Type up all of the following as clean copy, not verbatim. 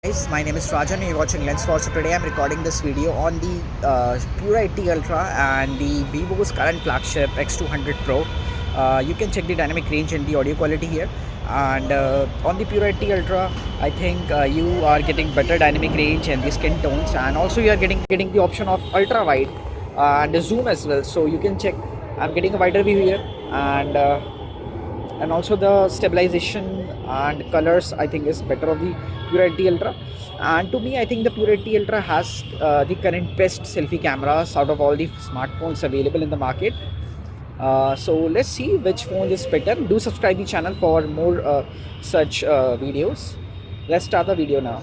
Guys, my name is Rajan and you're watching Lens For. So today I'm recording this video on the Pura 80 Ultra and the Vivo's current flagship X200 Pro. You can check the dynamic range and the audio quality here. And on the Pura 80 Ultra, I think you are getting better dynamic range and the skin tones, and also you are getting the option of ultra wide and the zoom as well. So you can check. I'm getting a wider view here, and also the stabilization and colors I think is better of the Purity Ultra. And to me, I think the Purity Ultra has the current best selfie cameras out of all the smartphones available in the market. So let's see which phone is better. Do subscribe the channel for more such videos. Let's start the video now.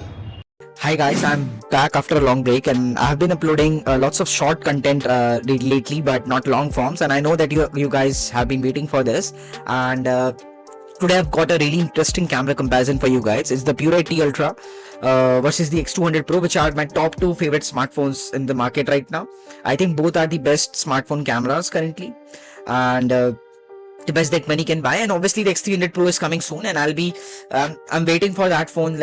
Hi guys, I'm back after a long break, and I have been uploading lots of short content lately, but not long forms. And I know that you guys have been waiting for this. And today I've got a really interesting camera comparison for you guys. It's the Purity Ultra versus the X200 Pro, which are my top two favorite smartphones in the market right now. I think both are the best smartphone cameras currently, and the best that money can buy. And obviously the X300 Pro is coming soon, and I'm waiting for that phone.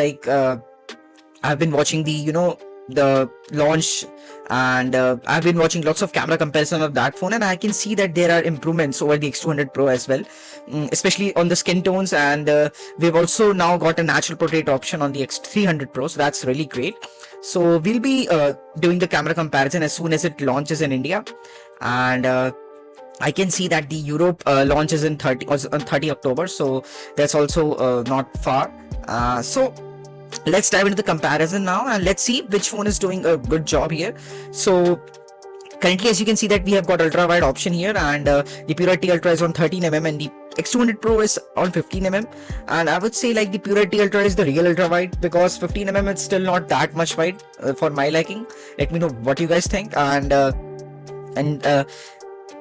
I've been watching the launch, and I've been watching lots of camera comparison of that phone, and I can see that there are improvements over the X200 Pro as well, especially on the skin tones. And we've also now got a natural portrait option on the X300 Pro, so that's really great. So we'll be doing the camera comparison as soon as it launches in India, and I can see that the Europe launches on 30 October, so that's also not far. So let's dive into the comparison now, and let's see which phone is doing a good job here. So currently, as you can see, that we have got ultra wide option here, and the Purity Ultra is on 13mm and the X200 Pro is on 15mm. And I would say like the Purity Ultra is the real ultra wide, because 15mm is still not that much wide for my liking. Let me know what you guys think. And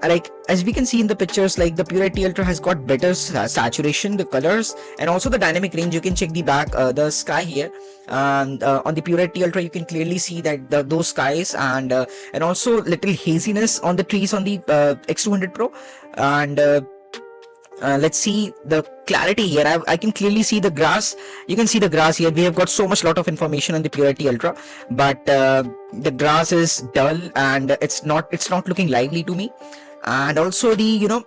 like as we can see in the pictures, like the Purity Ultra has got better saturation, the colors, and also the dynamic range. You can check the back, the sky here, and on the Purity Ultra you can clearly see that those skies, and also little haziness on the trees on the X200 Pro. And let's see the clarity here. I can clearly see the grass. You can see the grass here. We have got so much lot of information on the Purity Ultra, but the grass is dull, and it's not looking lively to me. And also the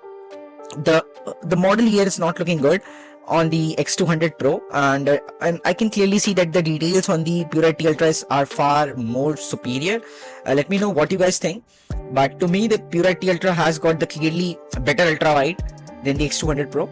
model here is not looking good on the X200 Pro, and I can clearly see that the details on the Purity Ultra are far more superior. Let me know what you guys think. But to me, the Purity Ultra has got the clearly better ultra wide than the X200 Pro.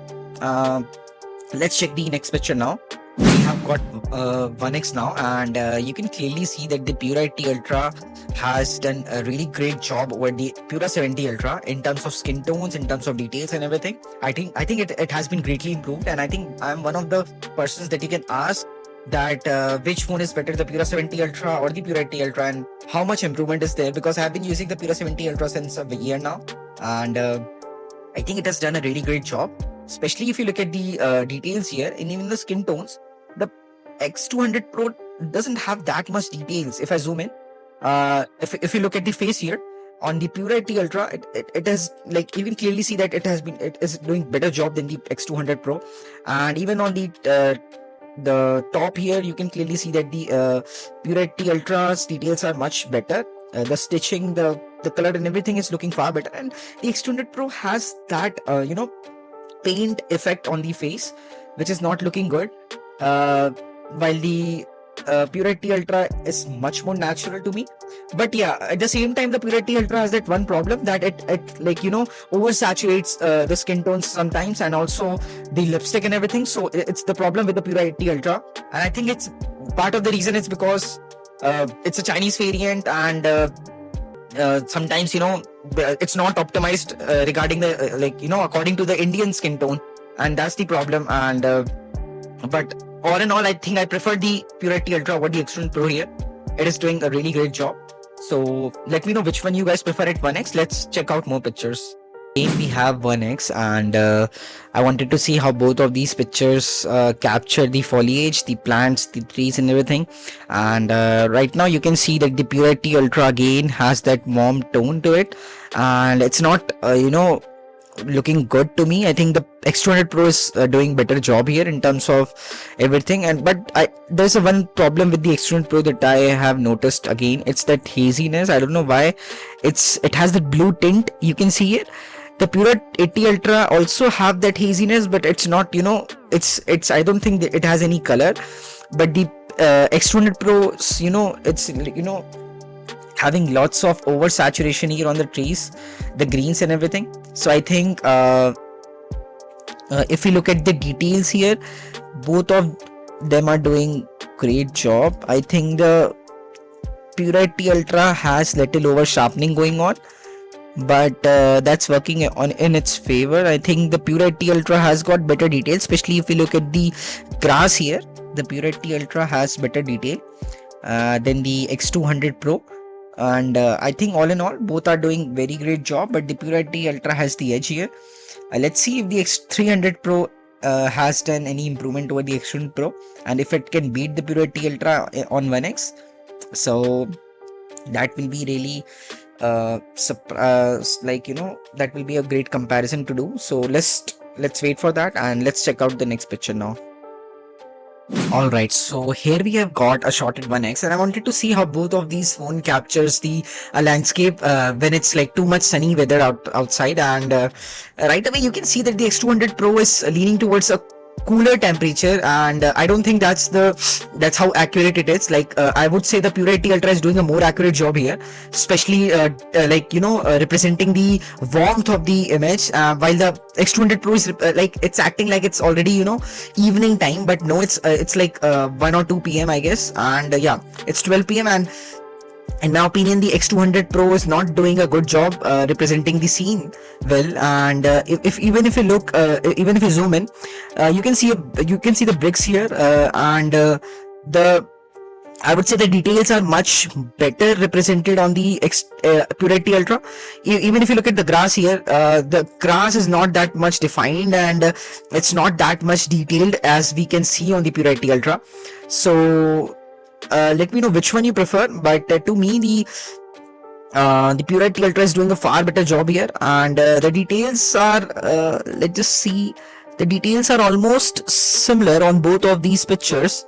Let's check the next picture now. We have got 1x now, and you can clearly see that the Purity Ultra has done a really great job over the Pura 70 Ultra in terms of skin tones, in terms of details and everything. I think it has been greatly improved, and I think I'm one of the persons that you can ask that which phone is better, the Pura 70 Ultra or the Purity Ultra, and how much improvement is there, because I have been using the Pura 70 Ultra since a year now, and I think it has done a really great job, especially if you look at the details here, and even the skin tones. The X200 Pro doesn't have that much details. If I zoom in, if you look at the face here on the Purity Ultra, it has, like, you can clearly see that it is doing better job than the X200 Pro. And even on the top here, you can clearly see that the Purity Ultra's details are much better. The stitching, the color and everything is looking far better, and the X200 Pro has that paint effect on the face, which is not looking good, while the Purity Ultra is much more natural to me. But yeah, at the same time, the Purity Ultra has that one problem, that it oversaturates the skin tones sometimes, and also the lipstick and everything. So it's the problem with the Purity Ultra, and I think it's part of the reason it's because it's a Chinese variant, and sometimes it's not optimized regarding the according to the Indian skin tone, and that's the problem. And but all in all, I think I prefer the Purity Ultra over the X200 Pro here. It is doing a really great job. So let me know which one you guys prefer at 1x. Let's check out more pictures. Again, we have 1x, and I wanted to see how both of these pictures capture the foliage, the plants, the trees and everything. And right now you can see that the Purity Ultra again has that warm tone to it, and it's not looking good to me. I think the X200 Pro is doing better job here in terms of everything. And but there's a one problem with the X200 Pro that I have noticed again. It's that haziness. I don't know why. It has that blue tint. You can see it. The Pura 80 Ultra also have that haziness, but it's not. It's. I don't think that it has any color. But the X200 Pro, it's having lots of oversaturation here on the trees, the greens and everything. So I think if we look at the details here, both of them are doing great job. I think the Pura 80 Ultra has little over sharpening going on, but that's working in its favor. I think the Pura 80 Ultra has got better details, especially if we look at the grass here. The Pura 80 Ultra has better detail than the X200 Pro. And I think all in all, both are doing very great job, but the Pura 80 Ultra has the edge here. Let's see if the X300 Pro has done any improvement over the X200 Pro, and if it can beat the Pura 80 Ultra on 1x. So that will be really that will be a great comparison to do. So let's wait for that, and let's check out the next picture now. Alright, so here we have got a shot at 1x, and I wanted to see how both of these phone captures the landscape when it's like too much sunny weather outside. And right away you can see that the X200 Pro is leaning towards a cooler temperature, and I don't think that's how accurate it is. I would say the Pura 80 Ultra is doing a more accurate job here, especially representing the warmth of the image, while the X200 Pro is it's acting like it's already evening time, but no, it's like 1 or 2 p.m. I guess. And yeah, it's 12 p.m. and in my opinion, the X200 Pro is not doing a good job representing the scene well. And even if you zoom in, you can see the bricks here, and I would say the details are much better represented on the Pura 80 Ultra. Even if you look at the grass here, the grass is not that much defined, and it's not that much detailed as we can see on the Pura 80 Ultra. So let me know which one you prefer, but to me the Pura 80 Ultra is doing a far better job here. And the details are let's just see, the details are almost similar on both of these pictures.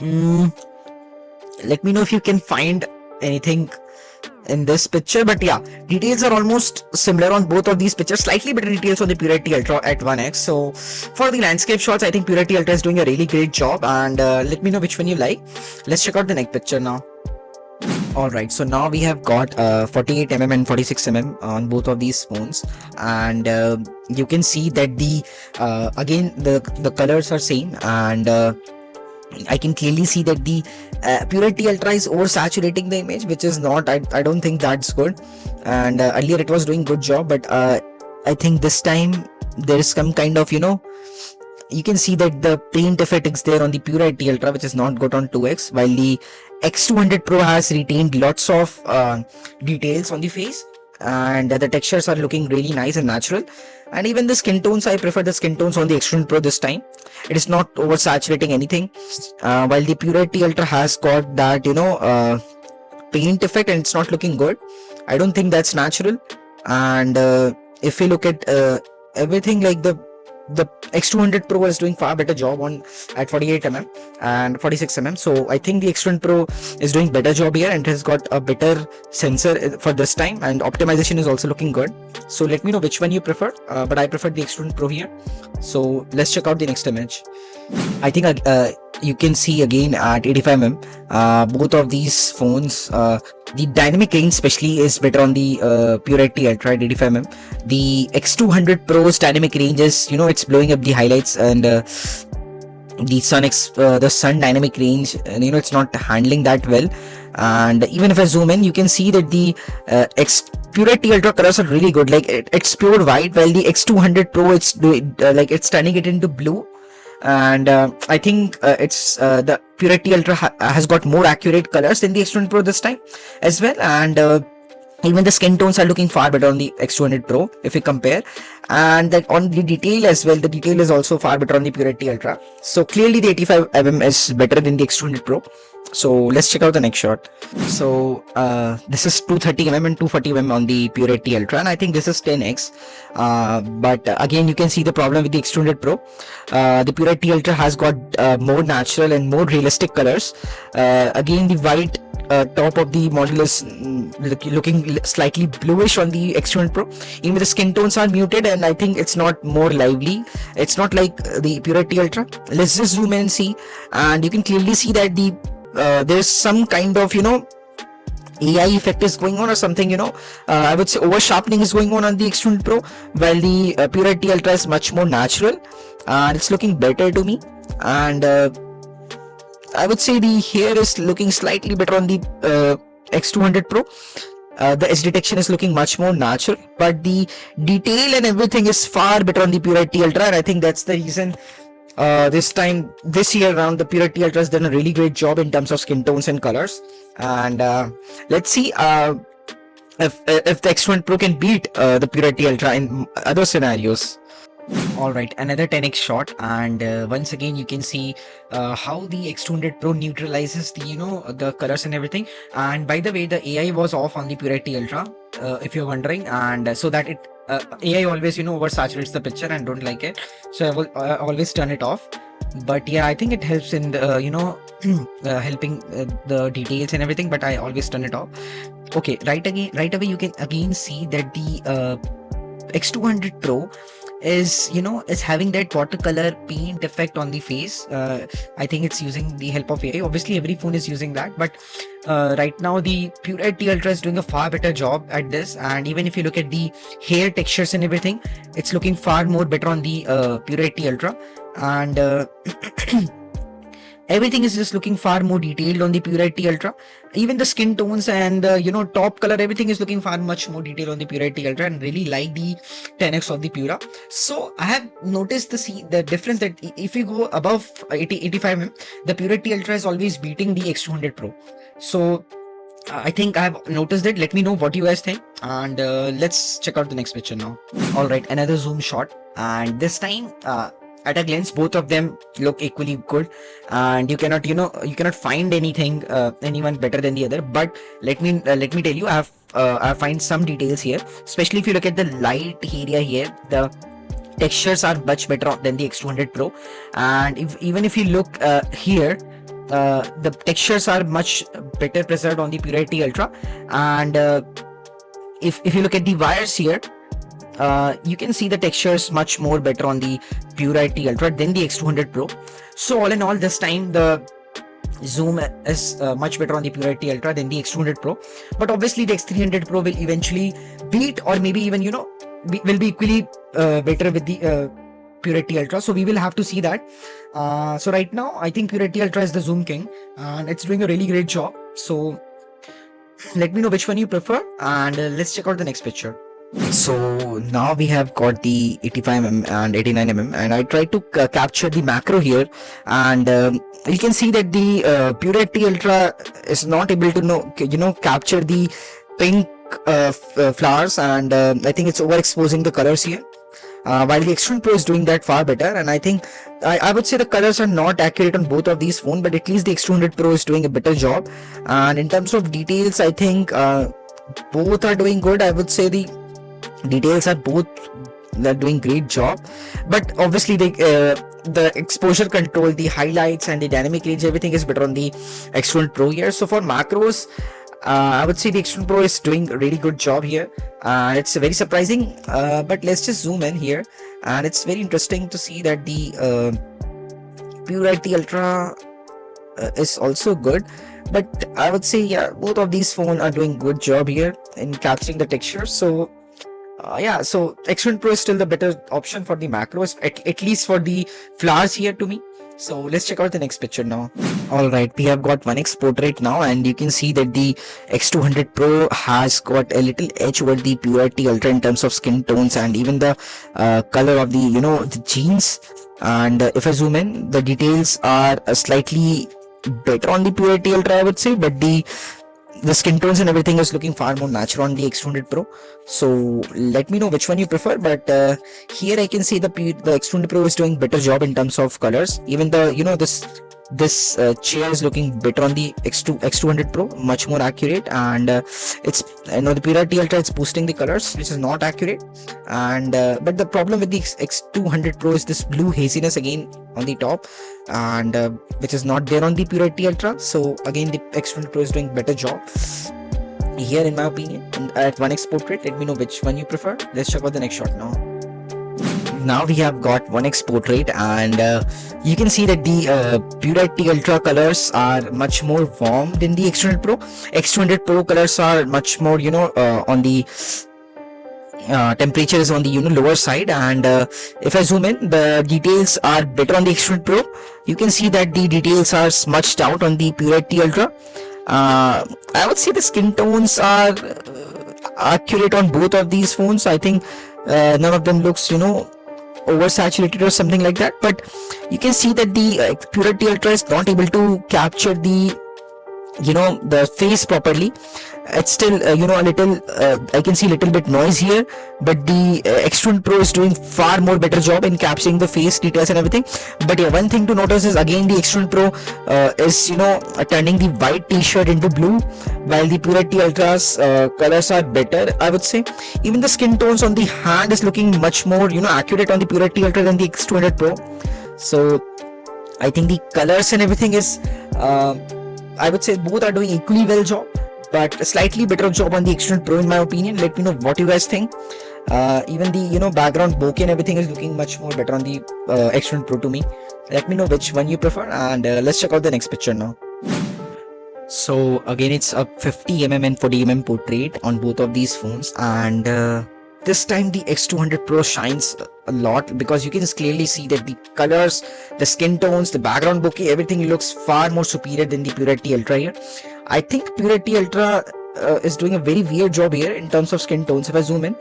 Let me know if you can find anything in this picture, but yeah, details are almost similar on both of these pictures. Slightly better details on the Pura 80 Ultra at 1x. So for the landscape shots, I think Pura 80 Ultra is doing a really great job, and let me know which one you like. Let's check out the next picture now. Alright, so now we have got 48mm and 46mm on both of these phones, and you can see that again the colors are same, and I can clearly see that the Pura 80 Ultra is oversaturating the image, which is not, I don't think that's good. And earlier it was doing good job, but I think this time there is some kind of you can see that the paint effect is there on the Pura 80 Ultra, which is not good on 2x, while the X200 Pro has retained lots of details on the face, and the textures are looking really nice and natural. And even the skin tones, I prefer the skin tones on the X200 Pro this time. It is not oversaturating anything, while the Pura 80 Ultra has got that paint effect, and it's not looking good. I don't think that's natural. And if we look at everything, like the X200 Pro is doing far better job at 48mm and 46mm. So I think the X200 Pro is doing better job here, and it has got a better sensor for this time, and optimization is also looking good. So let me know which one you prefer, but I prefer the X200 Pro here. So let's check out the next image. I think you can see again at 85mm, both of these phones, the dynamic range especially is better on the Pura 80 Ultra at 85mm. The X200 Pro's dynamic range is, it's blowing up the highlights, and the sun dynamic range, and it's not handling that well. And even if I zoom in, you can see that the Pura 80 Ultra colors are really good. Like it's pure white, while the X200 Pro, it's doing it's turning it into blue. And I think it's the Pura 80 Ultra has got more accurate colors than the X200 Pro this time as well. And even the skin tones are looking far better on the X200 Pro if we compare. and that on the detail as well, the detail is also far better on the Purity Ultra. So clearly the 85mm is better than the X200 Pro. So let's check out the next shot. So this is 230mm and 240mm on the Purity Ultra, and I think this is 10x. But again, you can see the problem with the X200 Pro. The Purity Ultra has got more natural and more realistic colors. Again, the white top of the model is looking slightly bluish on the X200 Pro. Even the skin tones are muted, and I think it's not more lively. It's not like the Purity Ultra. Let's just zoom in and see, and you can clearly see that the there's some kind of AI effect is going on, or something, I would say over sharpening is going on the X200 Pro, while the Purity Ultra is much more natural and it's looking better to me. And I would say the hair is looking slightly better on the X200 Pro. The edge detection is looking much more natural, but the detail and everything is far better on the Purity Ultra, and I think that's the reason this year around the Purity Ultra has done a really great job in terms of skin tones and colors. And let's see if the X200 Pro can beat the Purity Ultra in other scenarios. Alright, another 10x shot, and once again you can see how the X200 Pro neutralizes the colors and everything. And by the way, the AI was off on the Purity Ultra, if you're wondering, and so that it AI always oversaturates the picture and don't like it, so I will always turn it off. But yeah, I think it helps in the helping the details and everything, but I always turn it off. Okay, right away you can again see that the X200 Pro is having that watercolor paint effect on the face. I think it's using the help of AI. Obviously every phone is using that, but right now the Purity Ultra is doing a far better job at this. And even if you look at the hair textures and everything, it's looking far more better on the Purity Ultra. And everything is just looking far more detailed on the Purity Ultra. Even the skin tones and top color, everything is looking far much more detailed on the Purity Ultra, and really like the 10x of the Pura. So I have noticed the difference that if you go above 85mm, the Purity Ultra is always beating the X200 Pro. So I think I have noticed it. Let me know what you guys think, and let's check out the next picture now. Alright, another zoom shot, and this time at a glance both of them look equally good, and you cannot find anyone better than the other. But let me tell you, I find some details here, especially if you look at the light area here. The textures are much better than the X200 Pro, and even if you look here, the textures are much better preserved on the Purity Ultra. And if you look at the wires here, you can see the textures much more better on the Purity Ultra than the X200 Pro. So all in all, this time the zoom is much better on the Purity Ultra than the X200 Pro. But obviously the X300 Pro will eventually beat, or maybe even will be equally better with the Purity Ultra. So we will have to see that. So right now I think Purity Ultra is the zoom king, and it's doing a really great job. So let me know which one you prefer, and let's check out the next picture. So now we have got the 85mm and 89mm, and I tried to capture the macro here, and you can see that the Purity Ultra is not able to capture the pink flowers, and I think it's overexposing the colors here, while the X200 Pro is doing that far better. And I think I would say the colors are not accurate on both of these phones, but at least the X200 Pro is doing a better job. And in terms of details, I think both are doing good. I would say the details are they're doing great job, but obviously the exposure control, the highlights and the dynamic range, everything is better on the X200 Pro here. So for macros, I would say the X200 Pro is doing a really good job here. It's very surprising, but let's just zoom in here, and it's very interesting to see that the Purity Ultra is also good. But I would say, yeah, both of these phones are doing good job here in capturing the texture. So yeah, so X200 Pro is still the better option for the macros, at least for the flowers here to me. So let's check out the next picture now. Alright, we have got 1x portrait now, and you can see that the X200 Pro has got a little edge over the Purity Ultra in terms of skin tones and even the color of the the jeans. And if I zoom in, the details are slightly better on the Purity Ultra, I would say, but the the skin tones and everything is looking far more natural on the X200 Pro. So let me know which one you prefer. But here I can see the X200 Pro is doing better job in terms of colors. Even the this chair is looking better on the X200 Pro, much more accurate, and it's the Purity Ultra, it's boosting the colors, which is not accurate. And but the problem with the X200 Pro is this blue haziness again on the top, and which is not there on the Purity Ultra. So again, the X200 Pro is doing better job here in my opinion. And at 1x portrait, let me know which one you prefer. Let's check out the next shot now. Now we have got 1x portrait, and you can see that the Purity Ultra colors are much more warm than the X200 Pro. X200 Pro colors are much more on the temperature is on the lower side, and if I zoom in, the details are better on the X200 Pro. You can see that the details are smudged out on the Purity Ultra. I would say the skin tones are accurate on both of these phones. I think none of them looks oversaturated or something like that, but you can see that the Purity Ultra is not able to capture the the face properly. It's still a little I can see a little bit noise here, but the X200 Pro is doing far more better job in capturing the face details and everything. But yeah, one thing to notice is again the X200 Pro is turning the white t-shirt into blue, while the Purity Ultra's colors are better, I would say. Even the skin tones on the hand is looking much more accurate on the Purity Ultra than the X200 Pro. So I think the colors and everything is I would say both are doing equally well job, but a slightly better job on the X200 Pro in my opinion. Let me know what you guys think. Even the background bokeh and everything is looking much more better on the X200 Pro to me. Let me know which one you prefer, and let's check out the next picture now. So again, it's a 50mm and 40mm portrait on both of these phones, and this time the X200 Pro shines a lot because you can clearly see that the colors, the skin tones, the background bokeh, everything looks far more superior than the Purity Ultra here. I think Purity Ultra is doing a very weird job here in terms of skin tones. If I zoom in,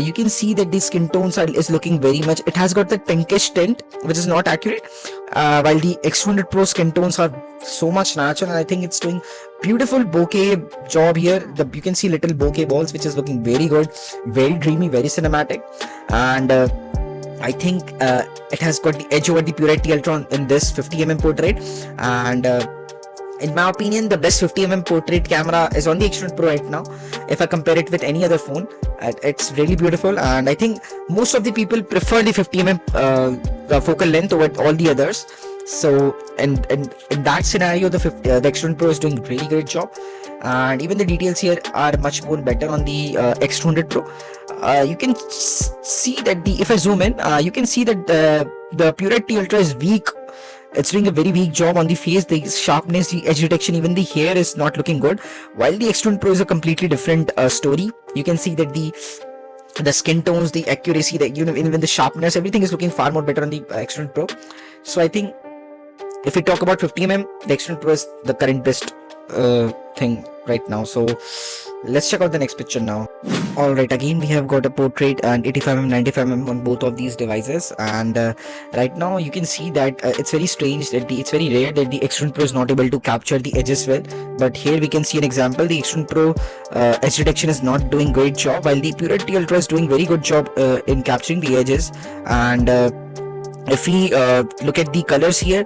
you can see that the skin tones is looking very much, it has got the pinkish tint, which is not accurate, while the X200 Pro skin tones are so much natural, and I think it's doing beautiful bokeh job here. You can see little bokeh balls, which is looking very good, very dreamy, very cinematic, and I think it has got the edge over the Purity Ultra in this 50mm portrait. And in my opinion, the best 50mm portrait camera is on the X200 Pro right now. If I compare it with any other phone, it's really beautiful, and I think most of the people prefer the 50mm focal length over all the others. So in that scenario, the X200 Pro is doing really great job, and even the details here are much more better on the X200 Pro. You can see that if I zoom in, you can see that the Purity Ultra is weak. It's doing a very weak job on the face, the sharpness, the edge detection, even the hair is not looking good, while the X200 Pro is a completely different story. You can see that the skin tones, the accuracy, even the sharpness, everything is looking far more better on the X200 Pro. So I think if we talk about 50mm, the X200 Pro is the current best thing right now. So let's check out the next picture now. Alright, again we have got a portrait and 85mm, 95mm on both of these devices, and right now you can see that it's very strange that it's very rare that the X200 Pro is not able to capture the edges well. But here we can see an example. The X200 Pro edge detection is not doing great job, while the Purity Ultra is doing very good job in capturing the edges. And if we look at the colors here,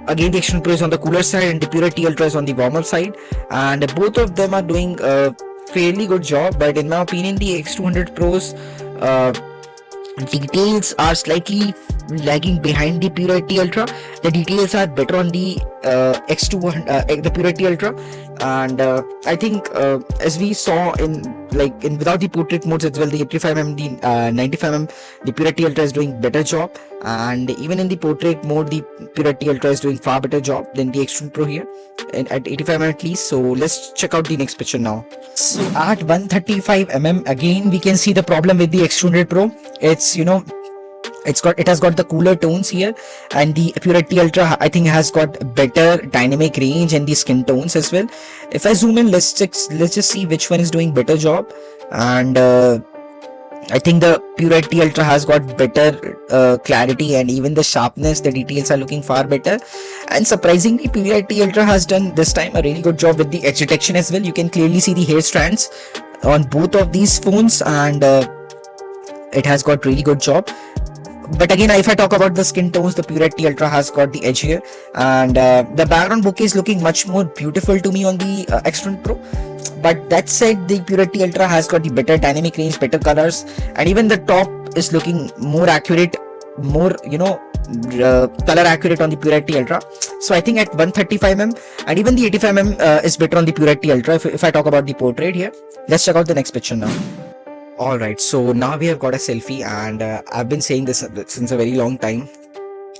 again the X200 Pro is on the cooler side and the Purity Ultra is on the warmer side, and both of them are doing fairly good job. But in my opinion, the X200 Pro's details are slightly lagging behind the Purity Ultra. The details are better on the X200, the Purity Ultra, and I think as we saw in without the portrait modes as well, the 85mm, the 95mm, the Purity Ultra is doing better job, and even in the portrait mode, the Purity Ultra is doing far better job than the X200 Pro here, and at 85mm at least. So let's check out the next picture now. So at 135mm, again we can see the problem with the X200 Pro. It's it has got the cooler tones here, and the Purity Ultra I think has got better dynamic range and the skin tones as well. If I zoom in, let's just see which one is doing better job. And I think the Purity Ultra has got better clarity, and even the sharpness, the details are looking far better. And surprisingly, Purity Ultra has done this time a really good job with the edge detection as well. You can clearly see the hair strands on both of these phones, and it has got really good job. But again, if I talk about the skin tones, the Purity Ultra has got the edge here, and the background bokeh is looking much more beautiful to me on the X200 Pro. But that said, the Purity Ultra has got the better dynamic range, better colors, and even the top is looking more accurate, more color accurate on the Purity Ultra. So I think at 135mm and even the 85mm is better on the Purity Ultra. If I talk about the portrait here, let's check out the next picture now. Alright, so now we have got a selfie, and I've been saying this since a very long time,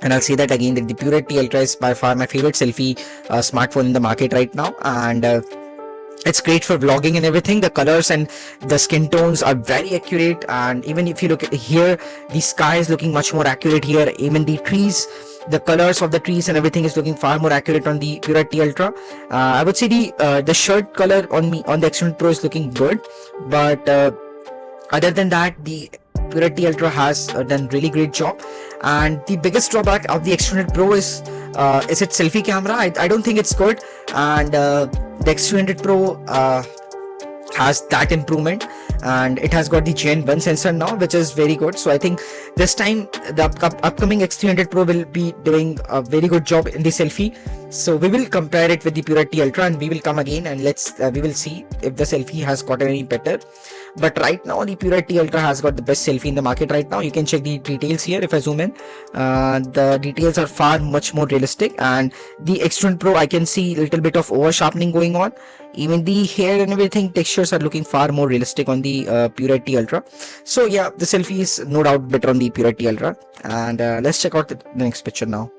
and I'll say that again, that the Purity Ultra is by far my favorite selfie smartphone in the market right now, and it's great for vlogging and everything. The colors and the skin tones are very accurate, and even if you look at here, the sky is looking much more accurate here. Even the trees, the colors of the trees and everything is looking far more accurate on the Purity Ultra. I would say the shirt color on the X200 Pro is looking good, but other than that, the Purity Ultra has done really great job. And the biggest drawback of the X200 Pro is its selfie camera. I don't think it's good, and the X200 Pro has that improvement, and it has got the Gen 1 sensor now, which is very good. So I think this time the upcoming X300 Pro will be doing a very good job in the selfie. So we will compare it with the Purity Ultra, and we will come again and we will see if the selfie has gotten any better. But right now the Purity Ultra has got the best selfie in the market right now. You can check the details here. If I zoom in, the details are far much more realistic, and the X200 Pro, I can see a little bit of over sharpening going on. Even the hair and everything, textures are looking far more realistic on the Purity Ultra. So yeah, the selfie is no doubt better on the Purity Ultra. And let's check out the next picture now.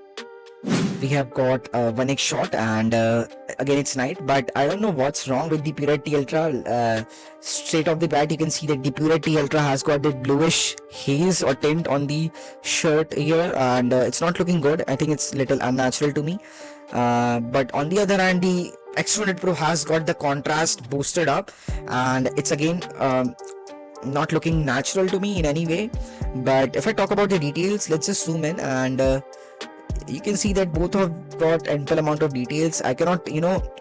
We have got one X shot, and again it's night, but I don't know what's wrong with the Purity Ultra. Straight off the bat, you can see that the Purity Ultra has got the bluish haze or tint on the shirt here, and it's not looking good. I think it's little unnatural to me. But on the other hand, the X200 Pro has got the contrast boosted up, and it's again not looking natural to me in any way. But if I talk about the details, let's just zoom in, and you can see that both have got ample amount of details. I cannot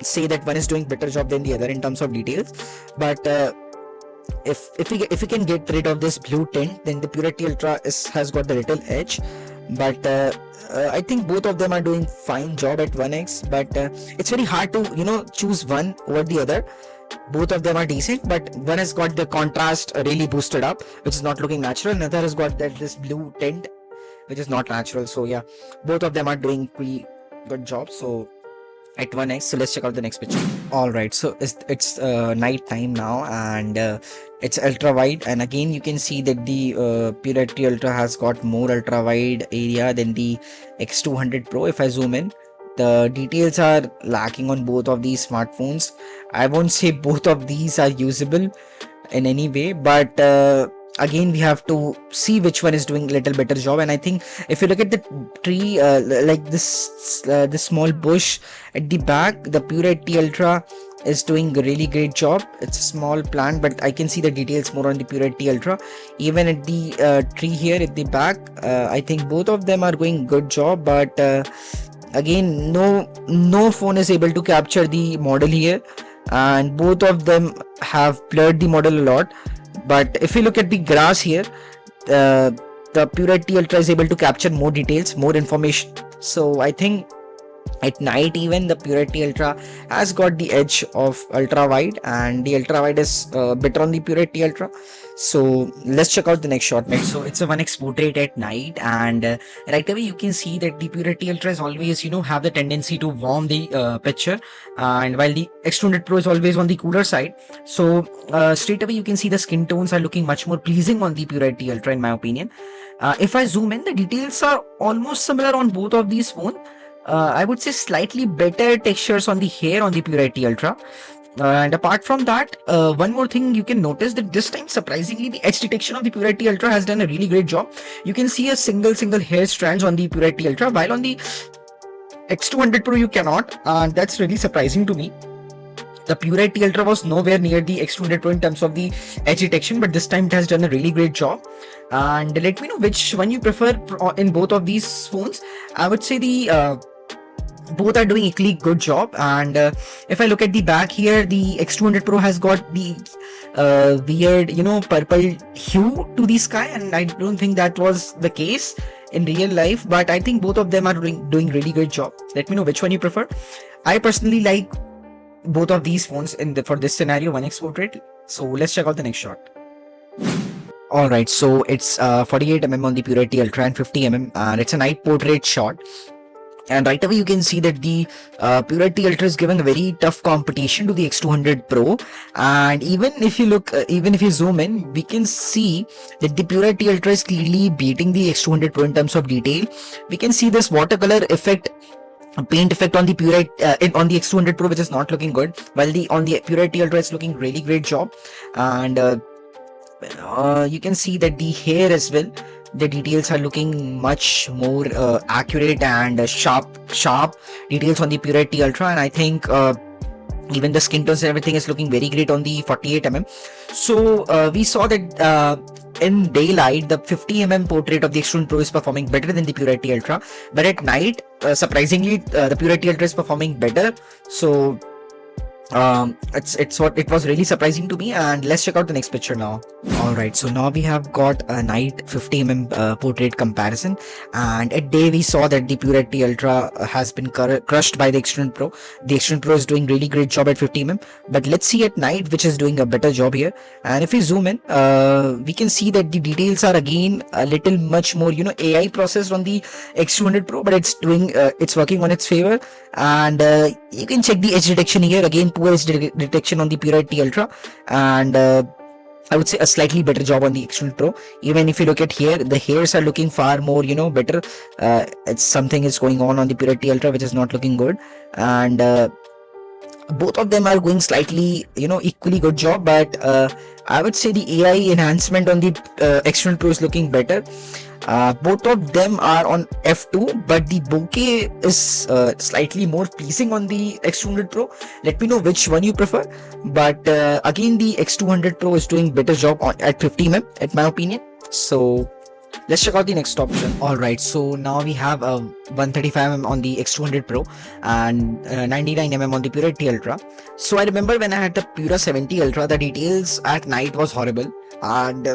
say that one is doing better job than the other in terms of details, but if we can get rid of this blue tint, then the Purity Ultra has got the little edge. But I think both of them are doing fine job at 1x, but it's very hard to choose one over the other. Both of them are decent, but one has got the contrast really boosted up, which is not looking natural. Another has got this blue tint, which is not natural. So yeah, both of them are doing pretty good job. So at 1x, so let's check out the next picture. All right, so it's night time now, and it's ultra wide, and again you can see that the Purity Ultra has got more ultra wide area than the X200 Pro. If I zoom in, the details are lacking on both of these smartphones. I won't say both of these are usable in any way, but again we have to see which one is doing a little better job. And I think if you look at the tree, like this small bush at the back, the Purity Ultra is doing a really great job. It's a small plant, but I can see the details more on the Purity Ultra. Even at the tree here at the back, I think both of them are doing good job, but again no phone is able to capture the model here, and both of them have blurred the model a lot. But if you look at the grass here, the Purity Ultra is able to capture more details, more information. So I think at night even the Purity Ultra has got the edge of ultra wide, and the ultra wide is better on the Purity Ultra. So let's check out the next shot next. So it's a 1x portrait at night, and right away you can see that the Purity Ultra is always have the tendency to warm the picture, and while the X200 Pro is always on the cooler side. So straight away you can see the skin tones are looking much more pleasing on the Purity Ultra in my opinion. If I zoom in, the details are almost similar on both of these phones. I would say slightly better textures on the hair on the Purity Ultra. And apart from that, one more thing you can notice, that this time surprisingly the edge detection of the Purity Ultra has done a really great job. You can see a single hair strands on the Purity Ultra, while on the X200 Pro you cannot, and that's really surprising to me. The Pura 80 Ultra was nowhere near the X200 Pro in terms of the edge detection, but this time it has done a really great job. And let me know which one you prefer in both of these phones. I would say the both are doing equally good job. And if I look at the back here, the X200 Pro has got the weird, purple hue to the sky, and I don't think that was the case in real life, but I think both of them are doing really great job. Let me know which one you prefer. I personally like both of these phones for this scenario, 1x portrait. So let's check out the next shot. Alright, so it's 48mm on the Pura 80 Ultra and 50mm, and it's a night portrait shot. And right away you can see that the Pura 80 Ultra is giving a very tough competition to the X200 Pro. And even if you zoom in, we can see that the Pura 80 Ultra is clearly beating the X200 Pro in terms of detail. We can see this watercolor effect, paint effect on the on the X200 Pro, which is not looking good, while on the Pura 80 Ultra it's looking really great job. And you can see that the hair as well, the details are looking much more accurate and sharp details on the Pura 80 Ultra. And I think even the skin tones and everything is looking very great on the 48mm. So we saw that in daylight the 50mm portrait of the X200 Pro is performing better than the Pura 80 Ultra, but at night surprisingly the Pura 80 Ultra is performing better. So it was really surprising to me. And let's check out the next picture now. Alright, so now we have got a night 50mm portrait comparison, and at day we saw that the Pura 80 Ultra has been crushed by the X200 Pro. The X200 Pro is doing really great job at 50mm, but let's see at night which is doing a better job here. And if we zoom in, we can see that the details are again a little much more AI processed on the X200 Pro, but it's working on its favor. And you can check the edge detection here, again poor edge detection on the Pura 80 Ultra, and I would say a slightly better job on the X200 Pro. Even if you look at here, the hairs are looking far more better. It's something is going on the Pura 80 Ultra which is not looking good. And both of them are going slightly equally good job, but I would say the AI enhancement on the X200 Pro is looking better. Both of them are on f2, but the bokeh is slightly more pleasing on the X200 Pro. Let me know which one you prefer, but again the X200 Pro is doing better job at 50mm at my opinion. So let's check out the next option. Alright, so now we have 135mm on the X200 Pro and 99mm on the Pura 80 Ultra. So I remember when I had the Pura 70 Ultra, the details at night was horrible, and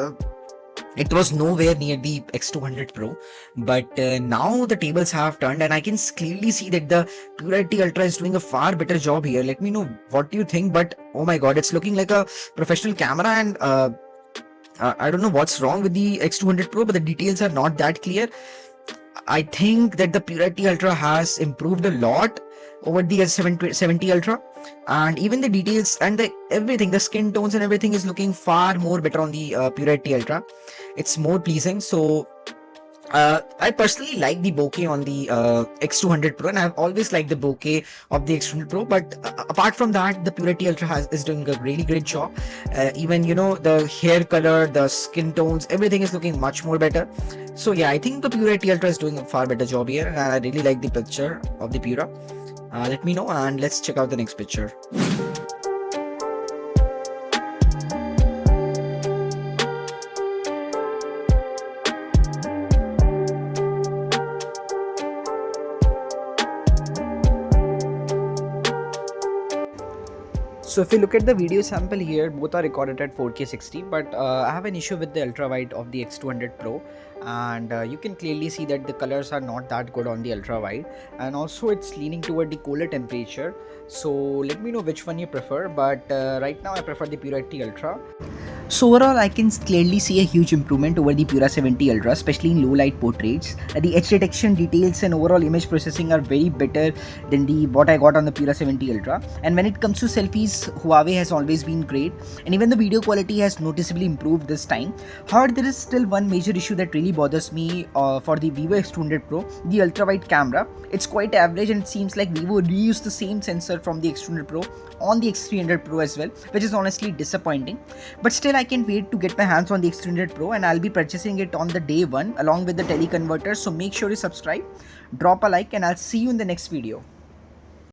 it was nowhere near the X200 Pro. But now the tables have turned, and I can clearly see that the Pura 80 Ultra is doing a far better job here. Let me know what you think, but oh my god, it's looking like a professional camera. And I don't know what's wrong with the X200 Pro, but the details are not that clear. I think that the Pura 80 Ultra has improved a lot over the S70 Ultra, and even the details and the skin tones and everything is looking far more better on the Pura 80 Ultra. It's more pleasing. So I personally like the bokeh on the X200 Pro, and I've always liked the bokeh of the X200 Pro. But apart from that, the Pura 80 Ultra is doing a really great job. Even the hair color, the skin tones, everything is looking much more better. So yeah, I think the Pura 80 Ultra is doing a far better job here, and I really like the picture of the Pura. Let me know, and let's check out the next picture. So if you look at the video sample here, both are recorded at 4K 60, but I have an issue with the ultra wide of the X200 Pro, and you can clearly see that the colors are not that good on the ultra wide, and also it's leaning toward the cooler temperature. So let me know which one you prefer, but right now I prefer the Pura 80 Ultra. So overall, I can clearly see a huge improvement over the Pura 70 Ultra, especially in low light portraits. The edge detection, details and overall image processing are very better than what I got on the Pura 70 Ultra. And when it comes to selfies, Huawei has always been great, and even the video quality has noticeably improved this time. However, there is still one major issue that really bothers me for the Vivo X200 Pro, the ultra wide camera. It's quite average, and it seems like Vivo reused the same sensor from the X200 Pro on the X300 Pro as well, which is honestly disappointing. But still, I can't wait to get my hands on the X300 Pro, and I'll be purchasing it on the day one along with the teleconverter. So make sure you subscribe, drop a like, and I'll see you in the next video.